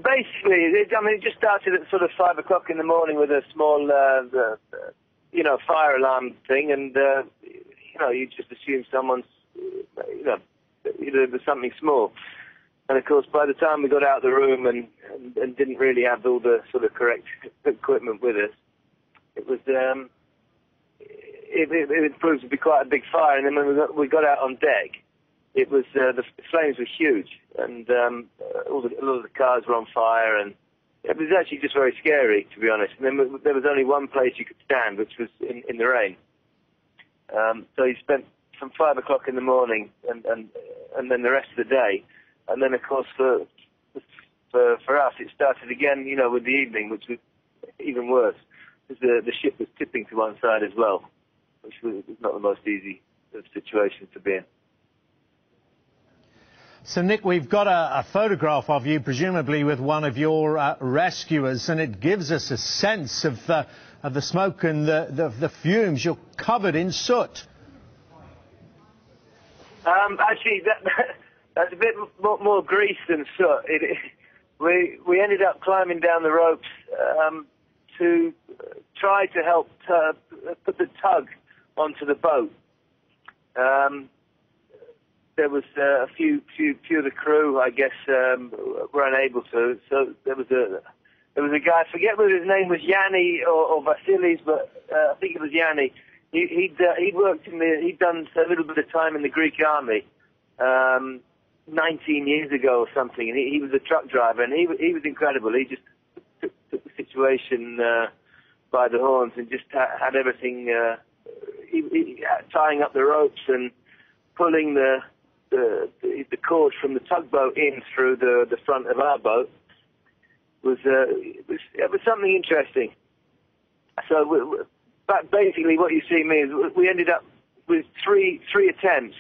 Basically, it just started at sort of 5 o'clock in the morning with a small, fire alarm thing, and you just assume someone's, there's something small. And of course, by the time we got out of the room and didn't really have all the sort of correct equipment with us, it was it proved to be quite a big fire. And then when we got out on deck, it was the flames were huge, and a lot of the cars were on fire, and it was actually just very scary, to be honest. And then there was only one place you could stand, which was in the rain. So you spent from 5 o'clock in the morning and then the rest of the day. And then, of course, for us, it started again, with the evening, which was even worse, because the ship was tipping to one side as well, which was not the most easy of situations to be in. So, Nick, we've got a photograph of you, presumably with one of your rescuers, and it gives us a sense of the smoke and the fumes. You're covered in soot. Actually, that's a bit more grease than soot. We ended up climbing down the ropes to try to help put the tug onto the boat. There was a few of the crew, I guess, were unable to. So there was a guy, I forget whether his name was Yanni or Vasilis, but I think it was Yanni. He'd done a little bit of time in the Greek army 19 years ago or something, and he was a truck driver, and he was incredible. He just took the situation by the horns and just had everything, tying up the ropes and pulling the cord from the tugboat in through the front of our boat. It was something interesting. So but basically what you see me is we ended up with three attempts,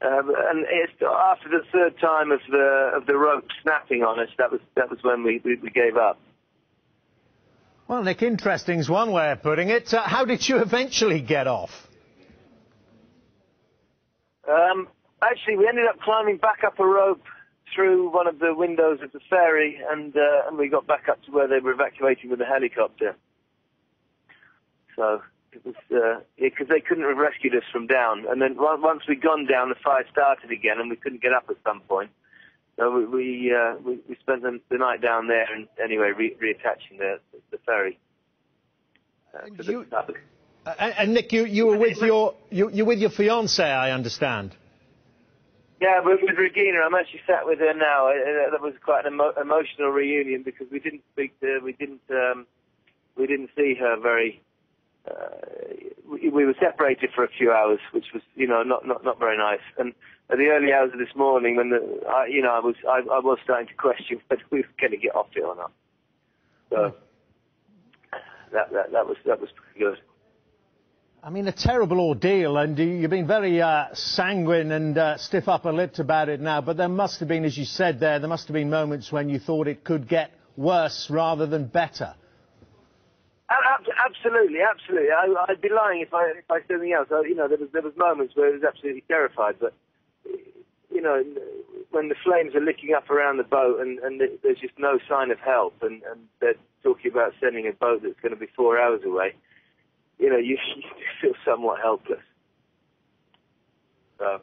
and it's after the third time of the rope snapping on us, that was when we gave up. Well, Nick, interesting is one way of putting it. How did you eventually get off? Actually, we ended up climbing back up a rope through one of the windows of the ferry, and we got back up to where they were evacuating with a helicopter. So it was because they couldn't have rescued us from down. And then once we'd gone down, the fire started again, and we couldn't get up at some point. So we spent the night down there, and anyway, reattaching the ferry to the tug. And Nick, you were with your fiancée, I understand. Yeah, with Regina. I'm actually sat with her now. That was quite an emotional reunion because we didn't see her very. We were separated for a few hours, which was, not very nice. And at the early hours of this morning, when I was starting to question whether we were going to get off it or not. So that was pretty good. I mean, a terrible ordeal, and you've been very sanguine and stiff upper lipped about it now, but there must have been, as you said there must have been moments when you thought it could get worse rather than better. Absolutely. I'd be lying if I said anything else. There was moments where I was absolutely terrified, but when the flames are licking up around the boat and there's just no sign of help, and they're talking about sending a boat that's going to be 4 hours away, you feel somewhat helpless. So.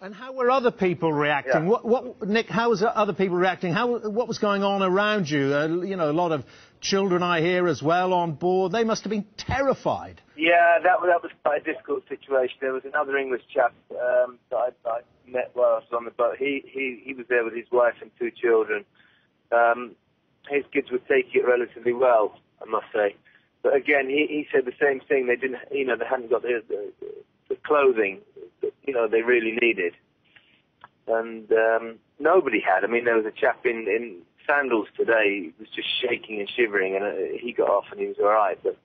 And how were other people reacting? Yeah. Nick, how was other people reacting? What was going on around you? A lot of children I hear as well on board. They must have been terrified. Yeah, that was quite a difficult situation. There was another English chap that I met while I was on the boat. He was there with his wife and 2 children. His kids were taking it relatively well, I must say. But again, he said the same thing. They didn't, they hadn't got the clothing that, they really needed. And nobody had. I mean, there was a chap in sandals today. He was just shaking and shivering, and he got off and he was all right. But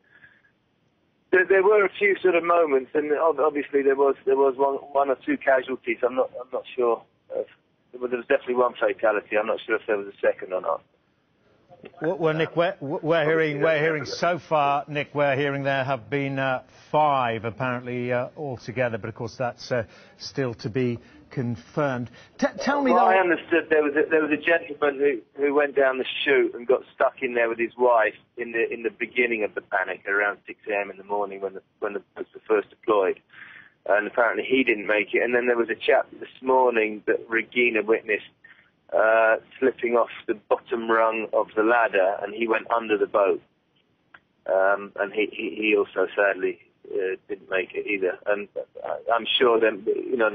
there were a few sort of moments, and obviously there was one or 2 casualties. I'm not sure. There was definitely 1 fatality. I'm not sure if there was a second or not. Well, Nick, we're hearing so far, Nick, we're hearing there have been 5 apparently altogether, but of course that's still to be confirmed. Tell me, well, though... I understood there was a gentleman who went down the chute and got stuck in there with his wife in the beginning of the panic at around 6 a.m. in the morning when the boats were first deployed, and apparently he didn't make it. And then there was a chap this morning that Regina witnessed slipping off the bottom rung of the ladder, and he went under the boat, and he also sadly didn't make it either. And I'm sure that, you know,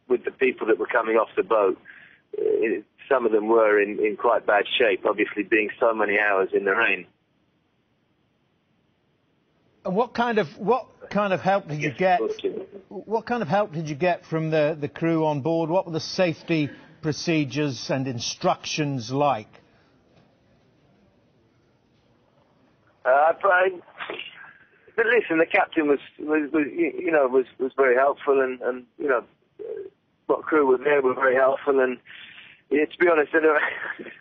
with the people that were coming off the boat, some of them were in quite bad shape, obviously being so many hours in the rain. And what kind of help did you get? What kind of help did you get from the crew on board? What were the safety procedures and instructions like? But listen, the captain was very helpful, and you know, what crew were there were very helpful. And yeah, to be honest, I don't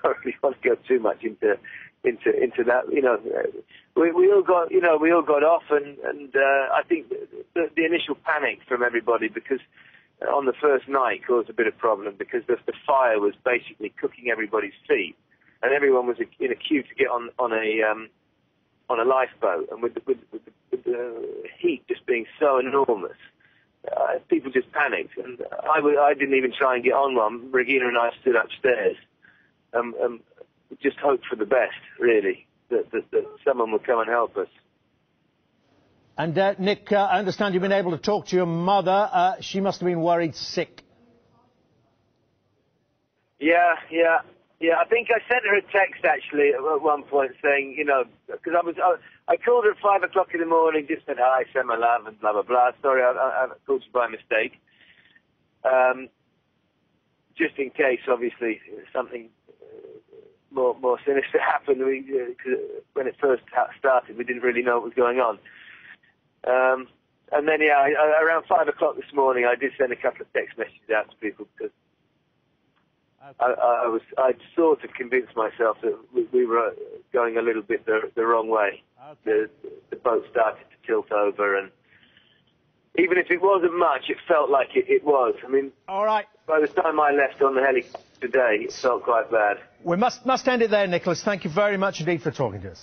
really want to go too much into that. You know, we all got off, and I think the initial panic from everybody, because on the first night, caused a bit of problem because the fire was basically cooking everybody's feet, and everyone was in a queue to get on a lifeboat, and with the heat just being so enormous, people just panicked, and I didn't even try and get on one. Regina and I stood upstairs, just hoped for the best, really, that someone would come and help us. And Nick, I understand you've been able to talk to your mother. She must have been worried sick. Yeah. I think I sent her a text actually at one point saying, you know, because I called her at 5 o'clock in the morning, just said hi, send my love, and blah blah blah. Sorry, I called you by mistake. Just in case, obviously, something more sinister happened. When it first started, we didn't really know what was going on. And then, around 5 o'clock this morning, I did send a couple of text messages out to people because I'd sort of convinced myself that we were going a little bit the wrong way. Okay. The boat started to tilt over, and even if it wasn't much, it felt like it was. I mean, all right. By the time I left on the helicopter today, it felt quite bad. We must end it there, Nicholas. Thank you very much indeed for talking to us.